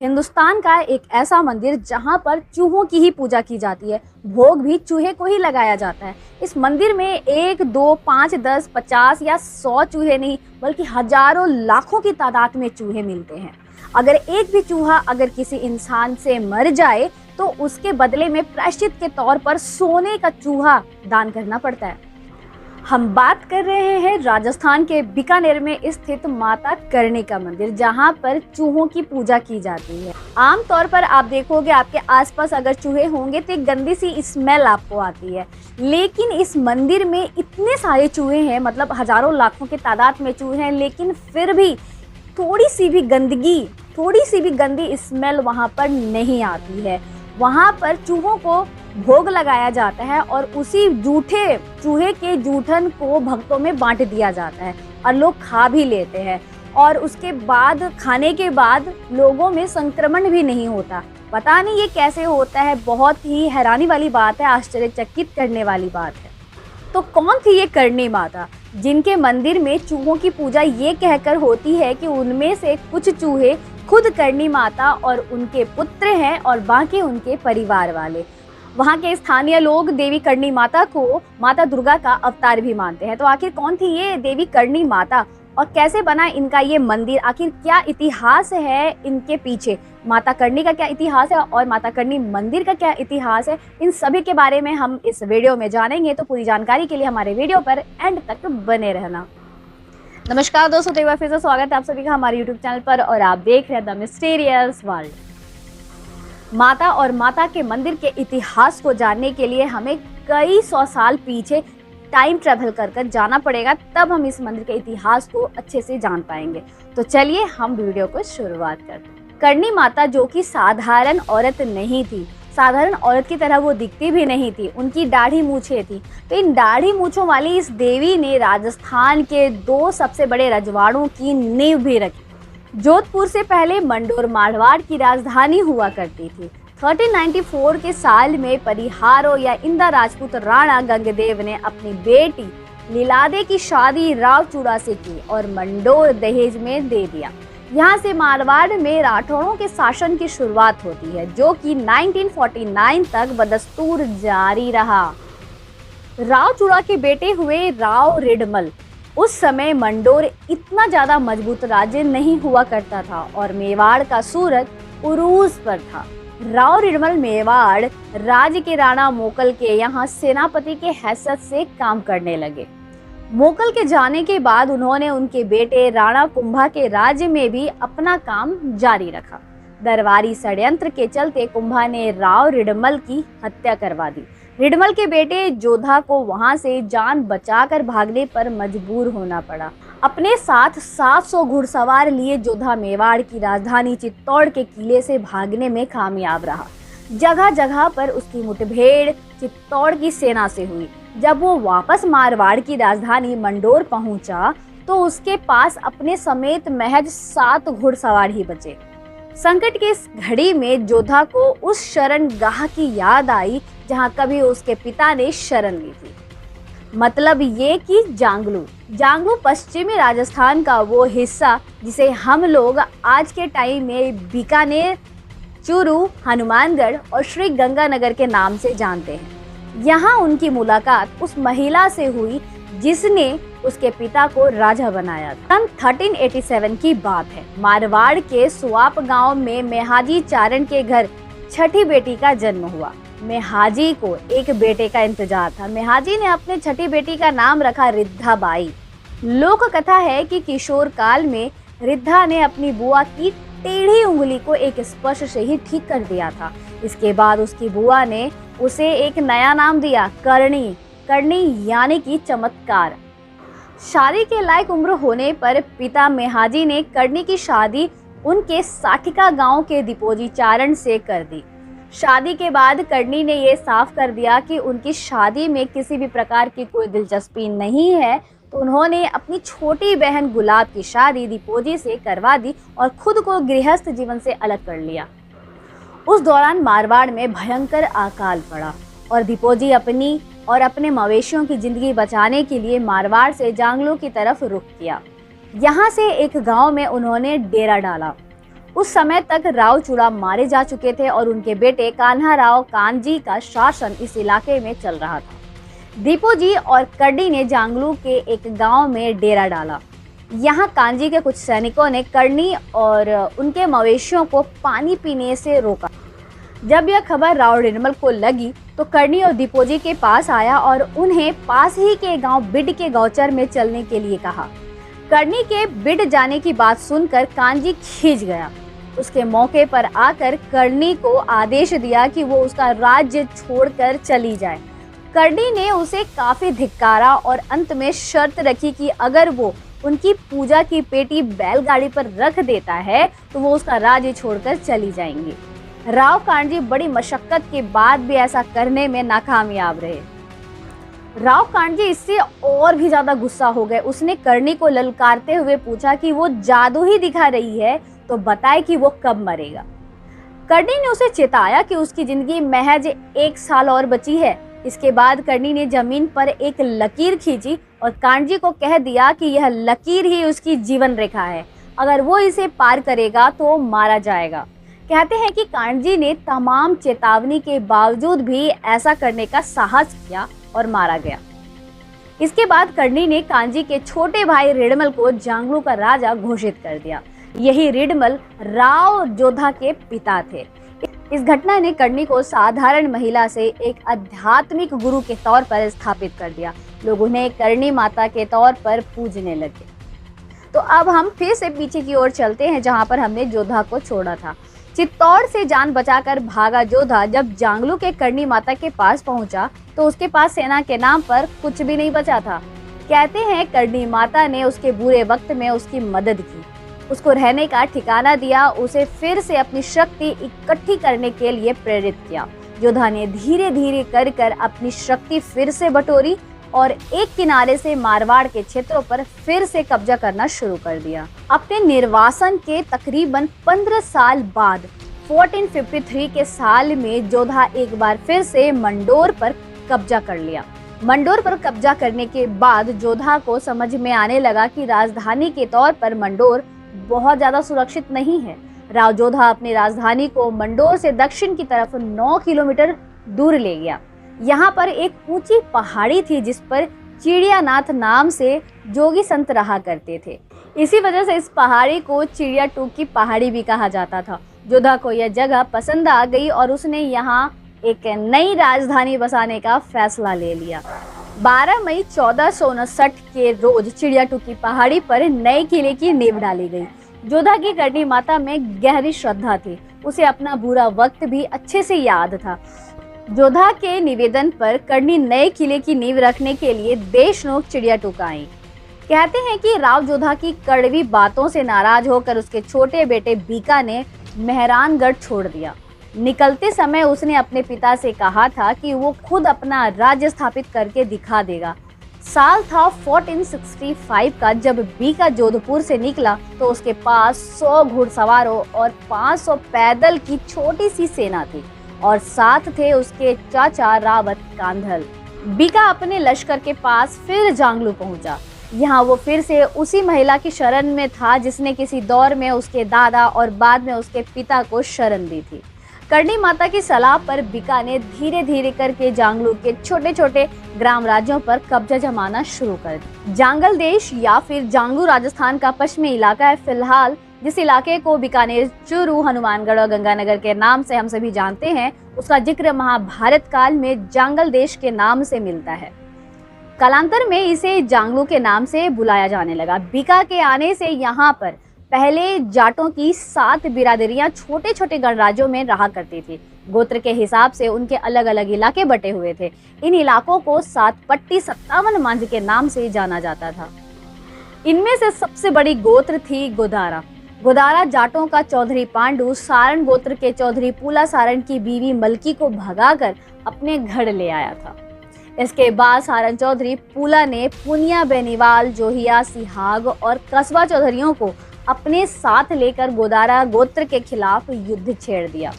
हिंदुस्तान का एक ऐसा मंदिर जहां पर चूहों की ही पूजा की जाती है। भोग भी चूहे को ही लगाया जाता है। इस मंदिर में 1, 2, 5, 10, 50 या 100 चूहे नहीं बल्कि हजारों लाखों की तादाद में चूहे मिलते हैं। अगर एक भी चूहा अगर किसी इंसान से मर जाए तो उसके बदले में प्रायश्चित के तौर पर सोने का चूहा दान करना पड़ता है। हम बात कर रहे हैं राजस्थान के बीकानेर में स्थित माता करणी का मंदिर, जहां पर चूहों की पूजा की जाती है। आमतौर पर आप देखोगे आपके आसपास अगर चूहे होंगे तो एक गंदी सी स्मेल आपको आती है, लेकिन इस मंदिर में इतने सारे चूहे हैं, मतलब हजारों लाखों की तादाद में चूहे हैं, लेकिन फिर भी थोड़ी सी भी गंदी स्मेल वहां पर नहीं आती है। वहां पर चूहों को भोग लगाया जाता है और उसी जूठे चूहे के जूठन को भक्तों में बांट दिया जाता है और लोग खा भी लेते हैं। और उसके बाद खाने के बाद लोगों में संक्रमण भी नहीं होता। पता नहीं ये कैसे होता है, बहुत ही हैरानी वाली बात है, आश्चर्यचकित करने वाली बात है। तो कौन थी ये करणी माता जिनके मंदिर में चूहों की पूजा ये कहकर होती है कि उनमें से कुछ चूहे खुद करणी माता और उनके पुत्र हैं और बाकी उनके परिवार वाले। वहाँ के स्थानीय लोग देवी करणी माता को माता दुर्गा का अवतार भी मानते हैं। तो आखिर कौन थी ये देवी करणी माता और कैसे बना इनका ये मंदिर, आखिर क्या इतिहास है इनके पीछे, माता करणी का क्या इतिहास है और माता करणी मंदिर का क्या इतिहास है, इन सभी के बारे में हम इस वीडियो में जानेंगे। तो पूरी जानकारी के लिए हमारे वीडियो पर एंड तक बने रहना। नमस्कार दोस्तों, एक बार फिर से स्वागत है आप सभी का हमारे यूट्यूब चैनल पर और आप देख रहे हैं द मिस्टीरियस वर्ल्ड। माता और माता के मंदिर के इतिहास को जानने के लिए हमें कई 100 साल पीछे टाइम ट्रेवल कर जाना पड़ेगा, तब हम इस मंदिर के इतिहास को अच्छे से जान पाएंगे। तो चलिए हम वीडियो को शुरुआत करते हैं। करणी माता जो कि साधारण औरत नहीं थी, साधारण औरत की तरह वो दिखती भी नहीं थी, उनकी दाढ़ी मूछें थी। तो इन दाढ़ी मूछों वाली इस देवी ने राजस्थान के 2 सबसे बड़े रजवाड़ों की नींव भी रखी। जोधपुर से पहले मंडोर मारवाड़ की राजधानी हुआ करती थी। 1394 के साल में परिहारो या इंदा राजपूत राणा गंगदेव ने अपनी बेटी लीलादे की शादी रावचूड़ा से की और मंडोर दहेज में दे दिया। यहाँ से मारवाड़ में राठौड़ों के शासन की शुरुआत होती है, जो कि 1949 तक बदस्तूर जारी रहा। रावचूड़ा के बेटे हुए राव रिडमल। उस समय मंडोर इतना ज्यादा मजबूत राज्य नहीं हुआ करता था और मेवाड़ का सूरज उरूज पर था। राव रिडमल मेवाड़ राज्य के राणा मोकल के यहाँ सेनापति के हैसियत से काम करने लगे। मोकल के जाने के बाद उन्होंने उनके बेटे राणा कुंभा के राज्य में भी अपना काम जारी रखा। दरबारी षड्यंत्र के चलते कुंभा ने राव रिडमल की हत्या करवा दी। रिडमल के बेटे जोधा को वहां से जान बचाकर भागने पर मजबूर होना पड़ा। अपने साथ 700 घुड़सवार लिए जोधा मेवाड़ की राजधानी चित्तौड़ के किले से भागने में कामयाब रहा। जगह जगह पर उसकी मुठभेड़ चित्तौड़ की सेना से हुई। जब वो वापस मारवाड़ की राजधानी मंडोर पहुंचा तो उसके पास अपने समेत महज 7 घुड़सवार ही बचे। संकट के इस घड़ी में जोधा को उस शरण गाह की याद आई जहां कभी उसके पिता ने शरण ली थी। मतलब ये कि जांगलू पश्चिमी राजस्थान का वो हिस्सा जिसे हम लोग आज के टाइम में बीकानेर, चूरू, हनुमानगढ़ और श्री गंगानगर के नाम से जानते हैं। यहाँ उनकी मुलाकात उस महिला से हुई जिसने उसके पिता को राजा बनाया। सन 1387 की बात है। मारवाड़ के सुआप गांव में मेहाजी चारण के घर छठी बेटी का जन्म हुआ। मेहाजी को एक बेटे का इंतजार था। मेहाजी ने अपने छठी बेटी का नाम रखा रिद्धा बाई। लोक कथा है कि किशोर काल में रिद्धा ने अपनी बुआ की टेढ़ी उंगली को एक स्पर्श से ही ठीक कर दिया था। इसके बाद उसकी बुआ ने उसे एक नया नाम दिया, करणी यानी कि चमत्कार। शादी के लायक उम्र होने पर पिता मेहाजी ने करणी की शादी उनके साठिका गांव के दीपोजी चारण से कर दी। शादी के बाद करणी ने ये साफ कर दिया कि उनकी शादी में किसी भी प्रकार की कोई दिलचस्पी नहीं है, तो उन्होंने अपनी छोटी बहन गुलाब की शादी दीपोजी से करवा दी और खुद को गृहस्थ जीवन से अलग कर लिया। उस दौरान मारवाड़ में भयंकर अकाल पड़ा और दीपोजी अपनी और अपने मवेशियों की जिंदगी बचाने के लिए मारवाड़ से जांगलू की तरफ रुख किया। यहाँ से एक गांव में उन्होंने डेरा डाला। उस समय तक राव चूड़ा मारे जा चुके थे और उनके बेटे कान्हा राव कांजी का शासन इस इलाके में चल रहा था। दीपोजी और कर्णी ने जांगलू के एक गांव में डेरा डाला। यहाँ कांजी के कुछ सैनिकों ने कर्णी और उनके मवेशियों को पानी पीने से रोका। जब यह खबर राव रिडमल को लगी तो कर्णी और दीपोजी के पास आया और उन्हें पास ही के गांव बिड के गौचर में चलने के लिए कहा। कर्णी के बिड जाने की बात सुनकर कांजी खींच गया। उसके मौके पर आकर कर्णी को आदेश दिया कि वो उसका राज्य छोड़कर चली जाए। कर्णी ने उसे काफी धिक्कारा और अंत में शर्त रखी कि अगर वो उनकी पूजा की पेटी बैलगाड़ी पर रख देता है तो वो उसका राज्य छोड़कर चली जाएंगी। राव कांजी बड़ी मशक्कत के बाद भी ऐसा करने में नाकामयाब रहे। राव कांजी इससे और भी ज्यादा गुस्सा हो गए। उसने कर्णी को ललकारते हुए पूछा कि वो जादू ही दिखा रही है तो बताए कि वो कब मरेगा। कर्णी ने उसे चेताया कि उसकी जिंदगी महज 1 साल और बची है। इसके बाद कर्णी ने जमीन पर एक लकीर खींची और कांजी को कह दिया कि यह लकीर ही उसकी जीवन रेखा है, अगर वो इसे पार करेगा तो मारा जाएगा। कहते हैं कि कांजी ने तमाम चेतावनी के बावजूद भी ऐसा करने का साहस किया और मारा गया। इसके बाद कर्णी ने कांजी के छोटे भाई रिडमल को जांगलू का राजा घोषित कर दिया। यही रिडमल राव जोधा के पिता थे। इस घटना ने कर्णी को साधारण महिला से एक आध्यात्मिक गुरु के तौर पर स्थापित कर दिया। लोग उन्हें कर्णी माता के तौर पर पूजने लगे। तो अब हम फिर से पीछे की ओर चलते हैं, जहां पर हमने जोधा को छोड़ा था। चित्तौड़ से जान बचाकर भागा जोधा जब जांगलू के कर्णी माता के पास पहुंचा तो उसके पास सेना के नाम पर कुछ भी नहीं बचा था। कहते हैं कर्णी माता ने उसके बुरे वक्त में उसकी मदद की, उसको रहने का ठिकाना दिया, उसे फिर से अपनी शक्ति इकट्ठी करने के लिए प्रेरित किया। जोधा ने धीरे धीरे कर अपनी शक्ति फिर से बटोरी और एक किनारे से मारवाड़ के क्षेत्रों पर फिर से कब्जा करना शुरू कर दिया। अपने निर्वासन के तकरीबन 15 साल बाद 1453 के साल में जोधा एक बार फिर से मंडोर पर कब्जा कर लिया। मंडोर पर कब्जा करने के बाद जोधा को समझ में आने लगा कि राजधानी के तौर पर मंडोर बहुत ज्यादा सुरक्षित नहीं है। राव जोधा अपनी राजधानी को मंडोर से दक्षिण की तरफ 9 किलोमीटर दूर ले गया। यहाँ पर एक ऊंची पहाड़ी थी जिस पर चिड़ियानाथ नाम से जोगी संत रहा करते थे। इसी वजह से इस पहाड़ी को चिड़िया टूक की पहाड़ी भी कहा जाता था। जोधा को यह जगह पसंद आ गई और उसने यहाँ एक नई राजधानी बसाने का फैसला ले लिया। 12 मई 1459 के रोज चिड़िया टूक की पहाड़ी पर नए किले की नींव डाली गई। जोधा की कर्णी माता में गहरी श्रद्धा थी। उसे अपना बुरा वक्त भी अच्छे से याद था। जोधा के निवेदन पर कर्णी नए किले की नींव रखने के लिए देशनोक चिड़िया टूक आई। कहते हैं कि राव जोधा की कड़वी बातों से नाराज होकर उसके छोटे बेटे बीका ने मेहरानगढ़ छोड़ दिया। निकलते समय उसने अपने पिता से कहा था कि वो खुद अपना राज्य स्थापित करके दिखा देगा। साल था 1465 का। जब बीका जोधपुर से निकला तो उसके पास 100 घुड़सवारों और 500 पैदल की छोटी सी सेना थी और साथ थे उसके चाचा रावत कांधल। बीका अपने लश्कर के पास फिर जांगलू पहुंचा। यहाँ वो फिर से उसी महिला की शरण में था जिसने किसी दौर में उसके दादा और बाद में उसके पिता को शरण दी थी। कर्णी माता की सलाह पर बीका ने धीरे धीरे करके जांगलू के छोटे छोटे ग्राम राज्यों पर कब्जा जमाना शुरू कर दिया। जांगल देश या फिर जांगलू राजस्थान का पश्चिमी इलाका है। फिलहाल जिस इलाके को बीकानेर, चूरू, हनुमानगढ़ और गंगानगर के नाम से हम सभी जानते हैं, उसका जिक्र महाभारत काल में जांगल देश के नाम से मिलता है। कालांतर में इसे जांगलू के नाम से बुलाया जाने लगा। बीका के आने से यहाँ पर पहले जाटों की 7 बिरादरियां छोटे छोटे गणराज्यों में रहा करती थी। गोत्र के हिसाब से उनके अलग अलग इलाके बटे हुए थे। इन इलाकों को 7 पट्टी 57 मांझ के नाम से जाना जाता था। इनमें से सबसे बड़ी गोत्र थी गोदारा। गोदारा जाटों का चौधरी पांडु सारण गोत्र के चौधरी पूला सारण की बीवी मलकी को भगाकर अपने घर ले आया था। इसके बाद सारण चौधरी पूला ने पुनिया, बेनीवाल, जोहिया, सिहाग और कस्बा चौधरियों को अपने साथ लेकर गोदारा गोत्र के खिलाफ युद्ध छेड़ दिया।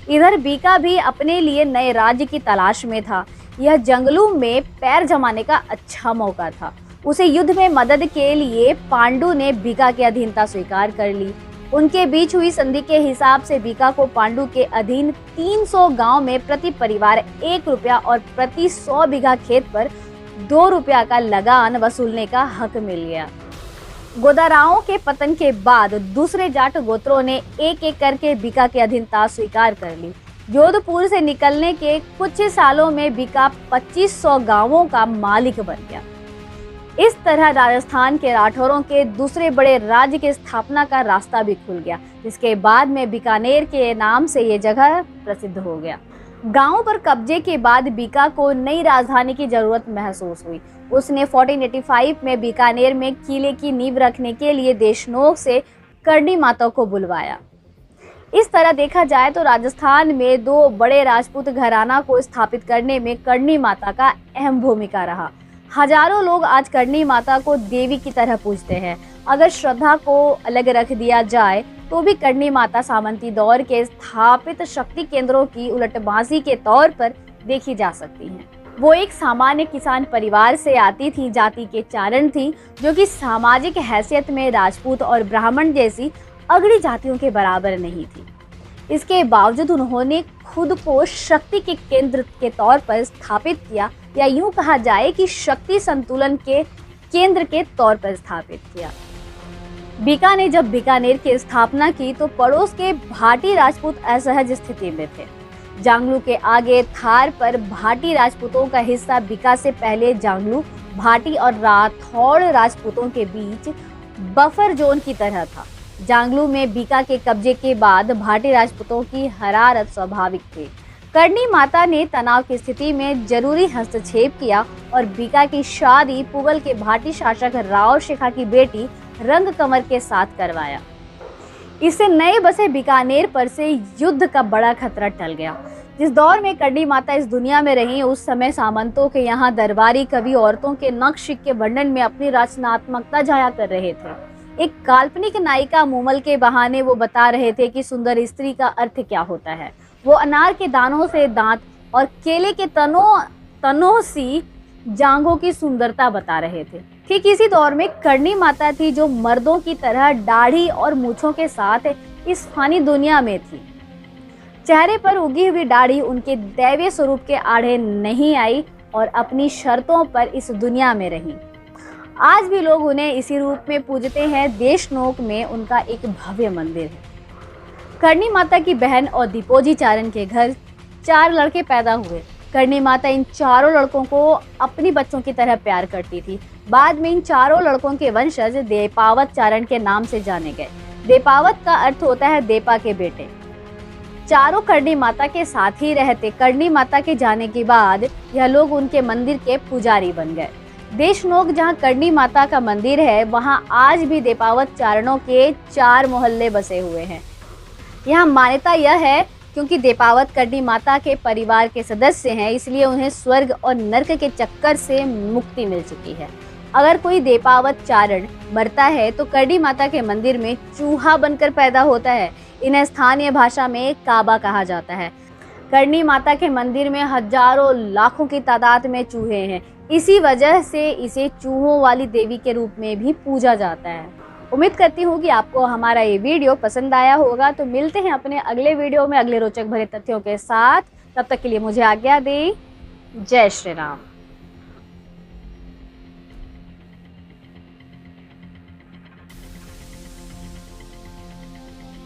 इधर बीका भी अपने लिए नए राज्य की तलाश में था। यह जंगलों में पैर जमाने का अच्छा मौका था। उसे युद्ध में मदद के लिए पांडु ने बीका की अधीनता स्वीकार कर ली। उनके बीच हुई संधि के हिसाब से बीका को पांडु के अधीन 300 गांव में प्रति परिवार 1 रुपया और प्रति 100 बीघा खेत पर 2 रुपया का लगान वसूलने का हक मिल गया। गोदाराओं के पतन के बाद दूसरे जाट गोत्रों ने एक एक करके बीका की अधीनता स्वीकार कर ली। जोधपुर से निकलने के कुछ सालों में बीका 2500 गांवों का मालिक बन गया। इस तरह राजस्थान के राठौरों के दूसरे बड़े राज्य की स्थापना का रास्ता भी खुल गया, जिसके बाद में बीकानेर के नाम से ये जगह प्रसिद्ध हो गया। गांव पर कब्जे के बाद बीका को नई राजधानी की जरूरत महसूस हुई। उसने 1485 में बीकानेर में किले की नींव रखने के लिए देशनोक से करणी माता को बुलवाया। इस तरह देखा जाए तो राजस्थान में 2 बड़े राजपूत घराना को स्थापित करने में करणी माता का अहम भूमिका रहा। हजारों लोग आज करणी माता को देवी की तरह पूजते हैं। अगर श्रद्धा को अलग रख दिया जाए तो भी करणी माता सामंती दौर के स्थापित शक्ति केंद्रों की उलटबाजी के तौर पर देखी जा सकती हैं। वो एक सामान्य किसान परिवार से आती थी, जाति के चारण थी, जो कि सामाजिक हैसियत में राजपूत और ब्राह्मण जैसी अगड़ी जातियों के बराबर नहीं थी। इसके बावजूद उन्होंने खुद को शक्ति के केंद्र के तौर पर स्थापित किया, या यूं कहा जाए कि शक्ति संतुलन के केंद्र के तौर पर स्थापित किया। बीका ने जब बीकानेर की स्थापना की तो पड़ोस के भाटी राजपूत असहज स्थिति में थे। जांगलू के आगे थार पर भाटी राजपूतों का हिस्सा बीका से पहले जांगलू, भाटी और राठौड़ राजपूतों के बीच बफर जोन की तरह था। जांगलू में बीका के कब्जे के बाद भाटी राजपूतों की हरारत स्वाभाविक थी। करणी माता ने तनाव की स्थिति में जरूरी हस्तक्षेप किया और बीका की शादी पुगल के भाटी शासक राव शेखा की बेटी रंग कंवर के साथ करवाया। इससे नए बसे बीकानेर पर से युद्ध का बड़ा खतरा टल गया। जिस दौर में करणी माता इस दुनिया में रही, उस समय सामंतों के यहाँ दरबारी कवि औरतों के नक्श के वर्णन में अपनी रचनात्मकता जाया कर रहे थे। एक काल्पनिक नायिका मूमल के बहाने वो बता रहे थे कि सुंदर स्त्री का अर्थ क्या होता है। वो अनार के दानों से दांत और केले के तनों सी जांघों की सुंदरता बता रहे थे। ठीक इसी दौर में करणी माता थी, जो मर्दों की तरह दाढ़ी और मूछों के साथ इस फानी दुनिया में थी। चेहरे पर उगी हुई दाढ़ी उनके दैवीय स्वरूप के आड़े नहीं आई और अपनी शर्तों पर इस दुनिया में रही। आज भी लोग उन्हें इसी रूप में पूजते हैं। देशनोक में उनका एक भव्य मंदिर है। करणी माता की बहन और दीपोजी चारण के घर 4 लड़के पैदा हुए। करणी माता इन चारों लड़कों को अपनी बच्चों की तरह प्यार करती थी। बाद में इन चारों लड़कों के वंशज देपावत चारण के नाम से जाने गए। देपावत का अर्थ होता है देपा के बेटे। चारों करणी माता के साथ ही रहते। करणी माता के जाने के बाद यह लोग उनके मंदिर के पुजारी बन गए। देशनोक जहाँ करणी माता का मंदिर है, वहाँ आज भी देपावत चारणों के 4 मोहल्ले बसे हुए हैं। यहाँ मान्यता यह है क्योंकि देपावत करणी माता के परिवार के सदस्य हैं, इसलिए उन्हें स्वर्ग और नर्क के चक्कर से मुक्ति मिल चुकी है। अगर कोई देपावत चारण मरता है तो करणी माता के मंदिर में चूहा बनकर पैदा होता है। इन्हें स्थानीय भाषा में काबा कहा जाता है। करणी माता के मंदिर में हजारों लाखों की तादाद में चूहे हैं। इसी वजह से इसे चूहों वाली देवी के रूप में भी पूजा जाता है। उम्मीद करती हूँ कि आपको हमारा ये वीडियो पसंद आया होगा। तो मिलते हैं अपने अगले वीडियो में अगले रोचक भरे तथ्यों के साथ। तब तक के लिए मुझे आज्ञा दें। जय श्री राम।